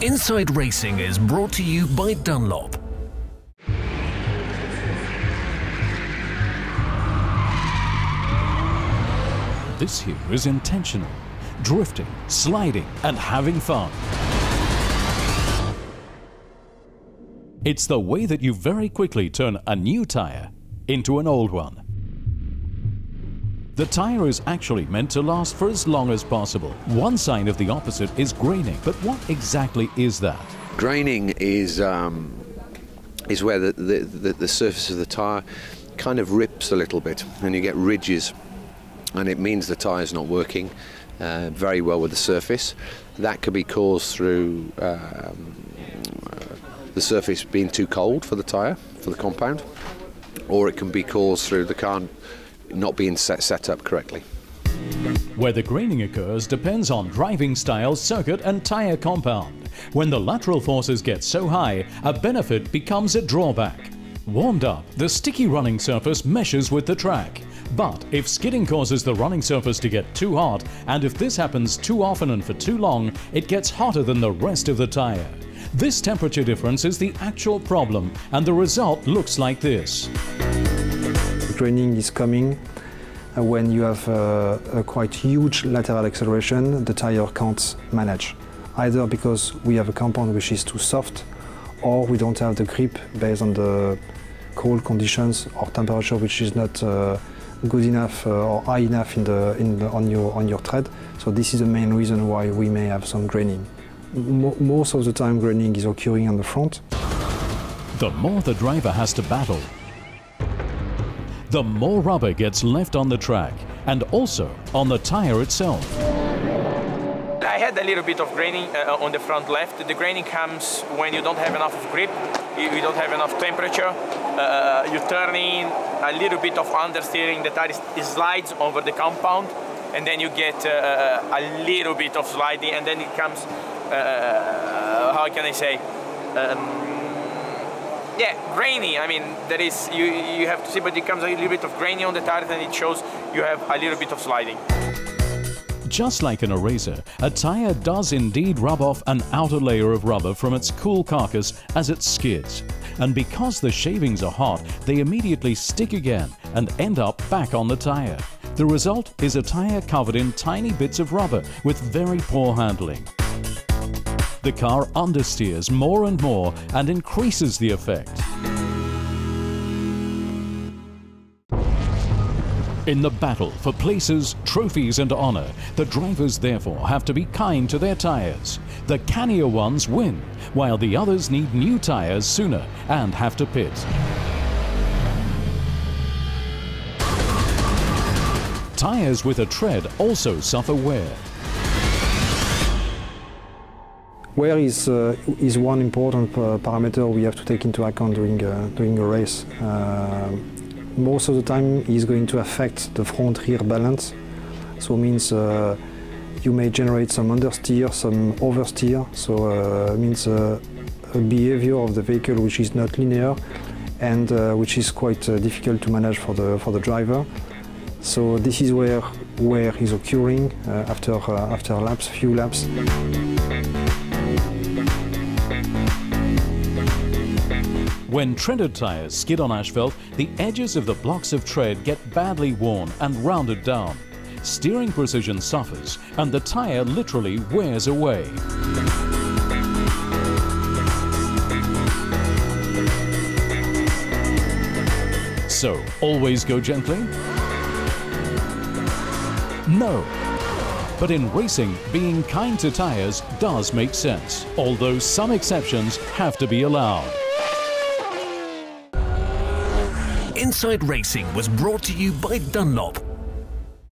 Inside Racing is brought to you by Dunlop. This here is intentional, drifting, sliding and having fun. It's the way that you very quickly turn a new tire into an old one. The tire is actually meant to last for as long as possible. One sign of the opposite is graining, but what exactly is that? Graining is where the surface of the tire kind of rips a little bit and you get ridges, and it means the tire is not working very well with the surface. That could be caused through the surface being too cold for the tire, for the compound, or it can be caused through the car not being set up correctly. Where the graining occurs depends on driving style, circuit and tire compound. When the lateral forces get so high, a benefit becomes a drawback. Warmed up, the sticky running surface meshes with the track. But if skidding causes the running surface to get too hot, and if this happens too often and for too long, it gets hotter than the rest of the tire. This temperature difference is the actual problem, and the result looks like this. Graining is coming when you have a quite huge lateral acceleration the tire can't manage. Either because we have a compound which is too soft, or we don't have the grip based on the cold conditions or temperature which is not good enough or high enough on your tread. So this is the main reason why we may have some graining. Most of the time graining is occurring on the front. The more the driver has to battle, the more rubber gets left on the track and also on the tire itself. I had a little bit of graining on the front left. The graining comes when you don't have enough of grip, you don't have enough temperature, you're turning a little bit of understeering, the tire slides over the compound, and then you get a little bit of sliding, and then it comes, how can I say, yeah, grainy. I mean, there is, you have to see, but it comes a little bit of grainy on the tire, and it shows you have a little bit of sliding. Just like an eraser, a tire does indeed rub off an outer layer of rubber from its cool carcass as it skids. And because the shavings are hot, they immediately stick again and end up back on the tire. The result is a tire covered in tiny bits of rubber with very poor handling. The car understeers more and more and increases the effect. In the battle for places, trophies and honor, the drivers therefore have to be kind to their tires. The cannier ones win, while the others need new tires sooner and have to pit. Tires with a tread also suffer wear. Wear is one important parameter we have to take into account during a race. Most of the time is going to affect the front-rear balance. So it means you may generate some understeer, some oversteer. So it means a behavior of the vehicle which is not linear and which is quite difficult to manage for the driver. So this is where wear is occurring after laps, few laps. When treaded tires skid on asphalt, the edges of the blocks of tread get badly worn and rounded down. Steering precision suffers and the tire literally wears away. So, always go gently? No. But in racing, being kind to tires does make sense, although some exceptions have to be allowed. Inside Racing was brought to you by Dunlop.